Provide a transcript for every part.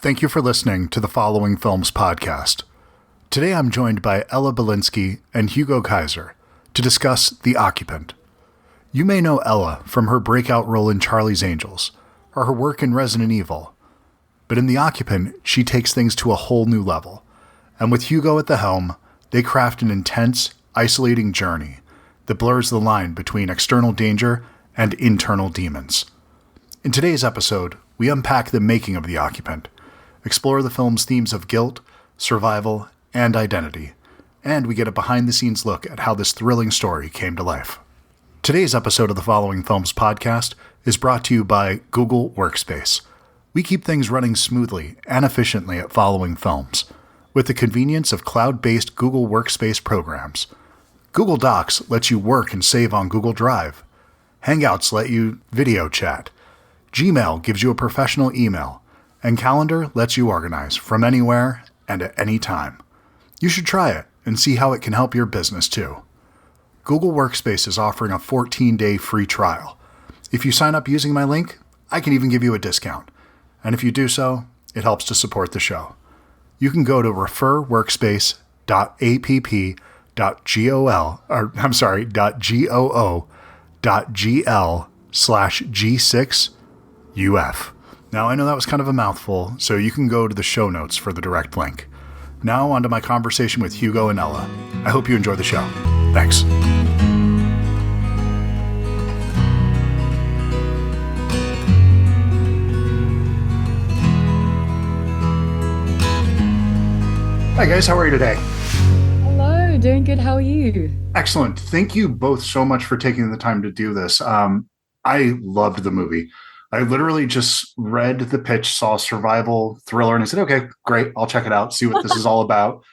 Thank you for listening to the Following Films podcast. Today I'm joined by Ella Balinska and Hugo Keijzer to discuss The Occupant. You may know Ella from her breakout role in Charlie's Angels or her work in Resident Evil, but in The Occupant, she takes things to a whole new level. And with Hugo at the helm, they craft an intense, isolating journey that blurs the line between external danger and internal demons. In today's episode, we unpack the making of The Occupant, explore the film's themes of guilt, survival, and identity, and we get a behind-the-scenes look at how this thrilling story came to life. Today's episode of the Following Films podcast is brought to you by Google Workspace. We keep things running smoothly and efficiently at Following Films, with the convenience of cloud-based Google Workspace programs. Google Docs lets you work and save on Google Drive. Hangouts let you video chat. Gmail gives you a professional email. And Calendar lets you organize from anywhere and at any time. You should try it and see how it can help your business too. Google Workspace is offering a 14-day free trial. If you sign up using my link, I can even give you a discount. And if you do so, it helps to support the show. You can go to referworkspace.goo.gl/G6UF. Now, I know that was kind of a mouthful, so you can go to the show notes for the direct link. Now, on to my conversation with Hugo and Ella. I hope you enjoy the show. Thanks. Hi, guys. How are you today? Hello. Doing good. How are you? Excellent. Thank you both so much for taking the time to do this. I loved the movie. I literally just read the pitch, saw survival thriller, and I said, okay, great. I'll check it out, see what this is all about.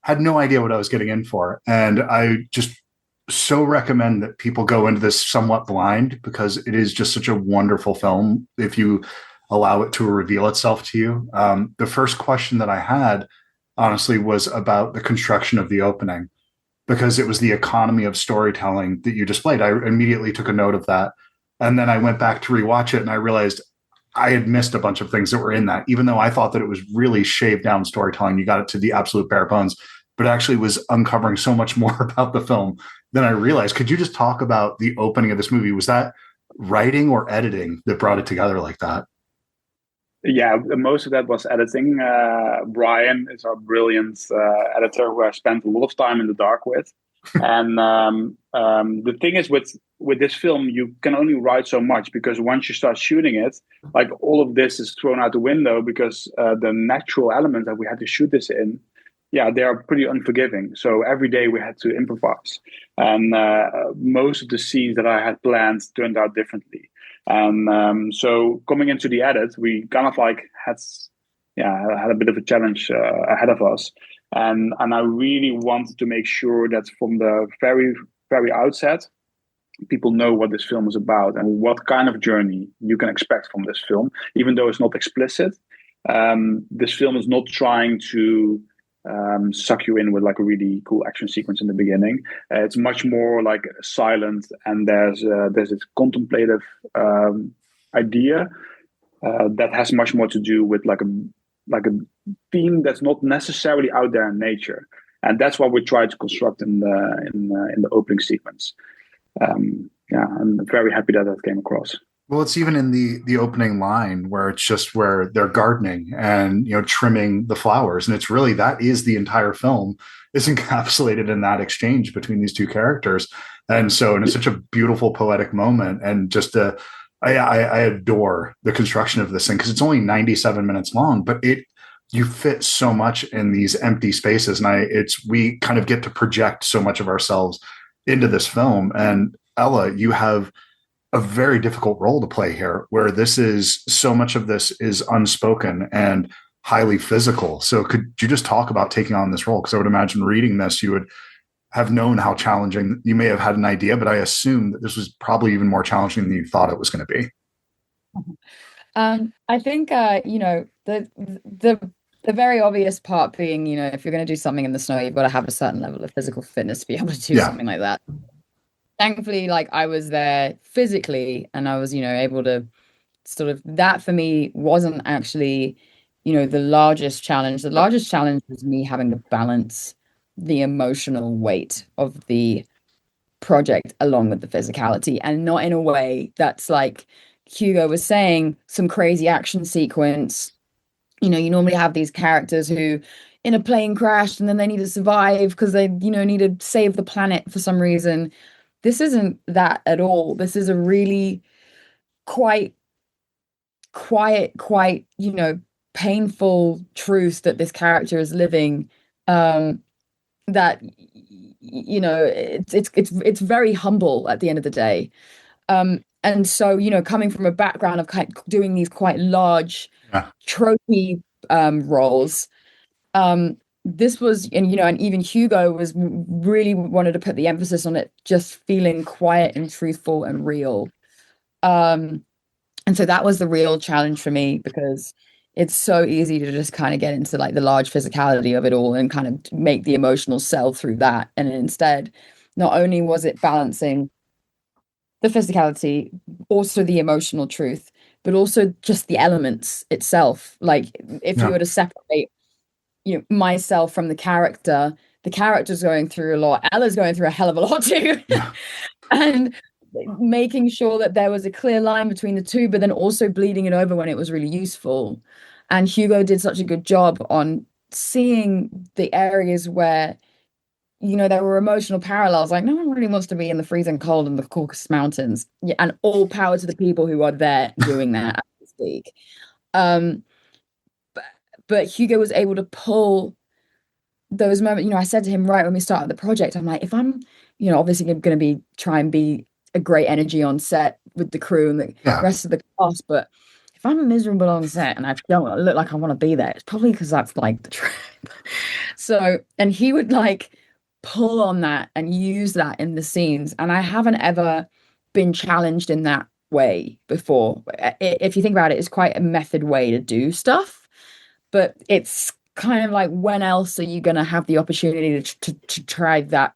Had no idea what I was getting in for. And I just so recommend that people go into this somewhat blind because it is just such a wonderful film if you allow it to reveal itself to you. The first question that I had, honestly, was about the construction of the opening because it was the economy of storytelling that you displayed. I immediately took a note of that. And then I went back to rewatch it and I realized I had missed a bunch of things that were in that, even though I thought that it was really shaved down storytelling. You got it to the absolute bare bones, but it actually was uncovering so much more about the film than I realized. Could you just talk about the opening of this movie? Was that writing or editing that brought it together like that? Yeah, most of that was editing. Brian is our brilliant editor who I spent a lot of time in the dark with. And the thing is with this film, you can only write so much because once you start shooting it, like all of this is thrown out the window because the natural elements that we had to shoot this in, yeah, they are pretty unforgiving. So every day we had to improvise. And most of the scenes that I had planned turned out differently. And so coming into the edit, we kind of like had a bit of a challenge ahead of us. And I really wanted to make sure that from the very, very outset, people know what this film is about and what kind of journey you can expect from this film, even though it's not explicit. This film is not trying to suck you in with like a really cool action sequence in the beginning. It's much more like silent, and there's this contemplative idea that has much more to do with like a theme that's not necessarily out there in nature, and that's what we try to construct in the opening sequence. I'm very happy that came across. Well, it's even in the opening line where it's just where they're gardening and trimming the flowers, and it's really that is the entire film is encapsulated in that exchange between these two characters, and it's such a beautiful poetic moment, and just I adore the construction of this thing because it's only 97 minutes long, but you fit so much in these empty spaces, and we kind of get to project so much of ourselves into this film. And Ella, you have a very difficult role to play here, where this is so much of this is unspoken and highly physical. So could you just talk about taking on this role? Because I would imagine reading this, you would have known how challenging. You may have had an idea, but I assume that this was probably even more challenging than you thought it was going to be. I think the very obvious part being, if you're going to do something in the snow, you've got to have a certain level of physical fitness to be able to do something like that. Thankfully, I was there physically, and I was, able to sort of, that for me wasn't actually the largest challenge. The largest challenge was me having to balance the emotional weight of the project along with the physicality, and not in a way that's like Hugo was saying, some crazy action sequence. You normally have these characters who in a plane crash and then they need to survive because they, need to save the planet for some reason. This isn't that at all. This is a really quite quiet, quite, painful truth that this character is living. That it's very humble at the end of the day. And so, coming from a background of kind of doing these quite large trophy roles, this was, and even Hugo was really wanted to put the emphasis on it just feeling quiet and truthful and real. And so that was the real challenge for me, because it's so easy to just kind of get into like the large physicality of it all and kind of make the emotional sell through that. And instead, not only was it balancing the physicality, also the emotional truth, but also just the elements itself. Like if you were to separate, myself from the character's going through a lot. Ella's going through a hell of a lot too. And making sure that there was a clear line between the two, but then also bleeding it over when it was really useful. And Hugo did such a good job on seeing the areas where, there were emotional parallels. Like no one really wants to be in the freezing cold in the Caucasus Mountains. Yeah, and all power to the people who are there doing that as we speak. But Hugo was able to pull those moments. I said to him right when we started the project, I'm like, if I'm, obviously I'm going to try and be a great energy on set with the crew and the rest of the cast, but if I'm miserable on set and I don't look like I want to be there, it's probably because that's like the trip. So, and he would like pull on that and use that in the scenes, and I haven't ever been challenged in that way before. If you think about it, it's quite a method way to do stuff, but it's kind of like, when else are you going to have the opportunity to try that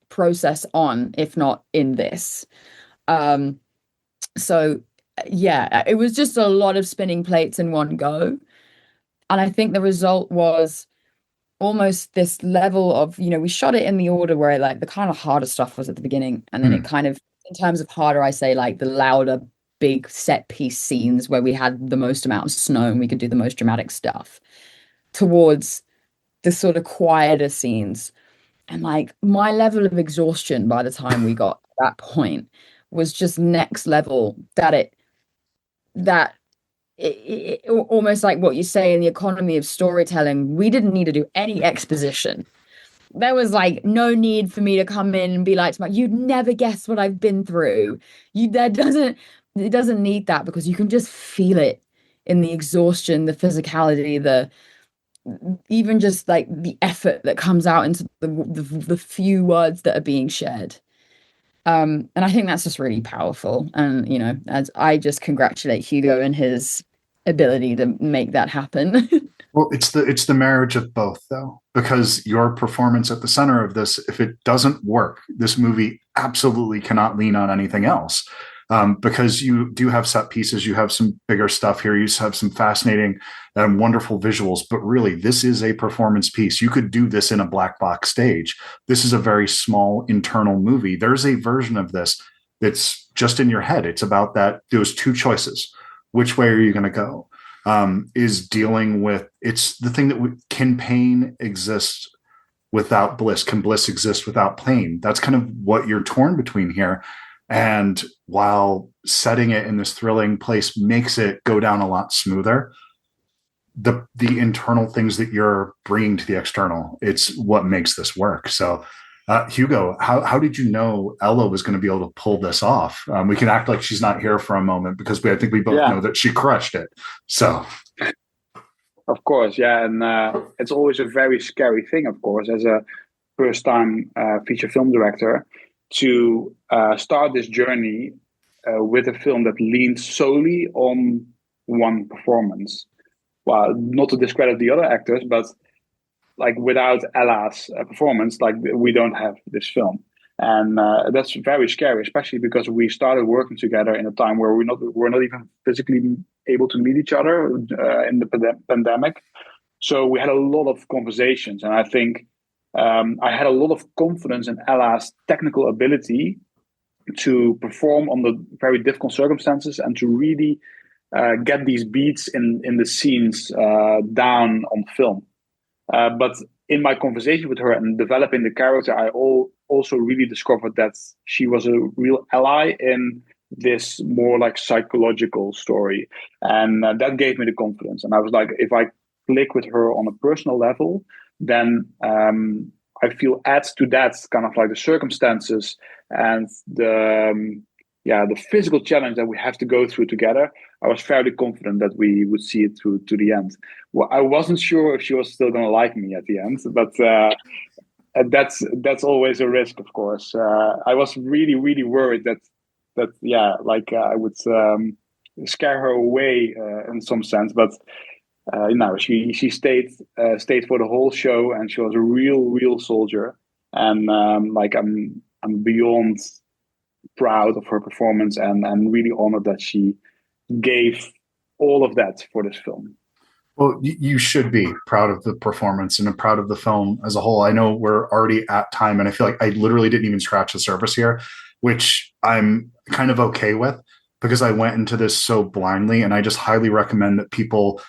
process on, if not in this? So yeah, it was just a lot of spinning plates in one go. And I think the result was almost this level of, we shot it in the order where like the kind of harder stuff was at the beginning. And then it kind of, in terms of harder, I say like the louder, big set piece scenes where we had the most amount of snow and we could do the most dramatic stuff, towards the sort of quieter scenes. And like my level of exhaustion by the time we got to that point was just next level, almost like what you say in the economy of storytelling, we didn't need to do any exposition. There was like no need for me to come in and be like, you'd never guess what I've been through. It doesn't need that, because you can just feel it in the exhaustion, the physicality, even just like the effort that comes out into the few words that are being shared. And I think that's just really powerful. And, as I just congratulate Hugo and his ability to make that happen. Well, it's the marriage of both, though, because your performance at the center of this, if it doesn't work, this movie absolutely cannot lean on anything else. Because you do have set pieces, you have some bigger stuff here, you have some fascinating and wonderful visuals, but really this is a performance piece. You could do this in a black box stage. This is a very small internal movie. There's a version of this that's just in your head. It's about those two choices. Which way are you going to go? Is dealing with, it's the thing that can pain exist without bliss? Can bliss exist without pain? That's kind of what you're torn between here. And while setting it in this thrilling place makes it go down a lot smoother, the internal things that you're bringing to the external, it's what makes this work. So, Hugo, how did you know Ella was going to be able to pull this off? We can act like she's not here for a moment, because I think we both know that she crushed it. So, of course, yeah, and it's always a very scary thing, of course, as a first-time feature film director, to start this journey with a film that leans solely on one performance. Well, not to discredit the other actors, but like without Ella's performance, like we don't have this film. And that's very scary, especially because we started working together in a time where we're not even physically able to meet each other in the pandemic. So we had a lot of conversations, and I think I had a lot of confidence in Ella's technical ability to perform on the very difficult circumstances and to really get these beats in the scenes down on film. But in my conversation with her and developing the character, I also really discovered that she was a real ally in this more like psychological story. And that gave me the confidence. And I was like, if I click with her on a personal level, then I feel adds to that kind of like the circumstances and the physical challenge that we have to go through together. I was fairly confident that we would see it through to the end. Well, I wasn't sure if she was still going to like me at the end, but that's always a risk, of course. I was really, really worried that I would scare her away in some sense, but she stayed for the whole show, and she was a real soldier, and I'm beyond proud of her performance, and I'm really honored that she gave all of that for this film. Well, you should be proud of the performance and proud of the film as a whole. I know we're already at time, and I feel like I literally didn't even scratch the surface here, which I'm kind of okay with because I went into this so blindly, and I just highly recommend that people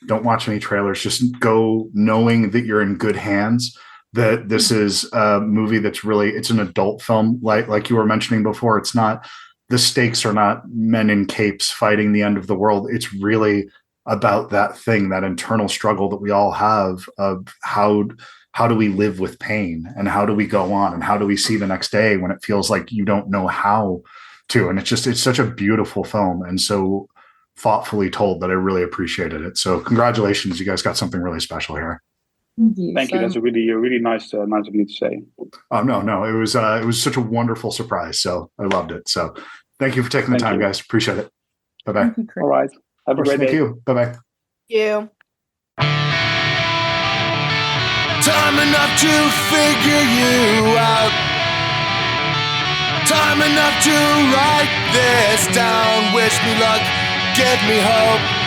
don't watch any trailers. Just go knowing that you're in good hands, that this is a movie that's really, it's an adult film. Like you were mentioning before, it's not, the stakes are not men in capes fighting the end of the world. It's really about that thing, that internal struggle that we all have of how do we live with pain, and how do we go on, and how do we see the next day when it feels like you don't know how to. And it's such a beautiful film and so thoughtfully told that I really appreciated it. So congratulations, you guys got something really special here. Thank you. That's a really nice of you to say. No, it was such a wonderful surprise. So I loved it. So thank you for taking the time, guys. Appreciate it. Bye-bye. All right. Have a great day. Thank you. Bye-bye. Thank you. Time enough to figure you out. Time enough to write this down. Wish me luck, give me hope.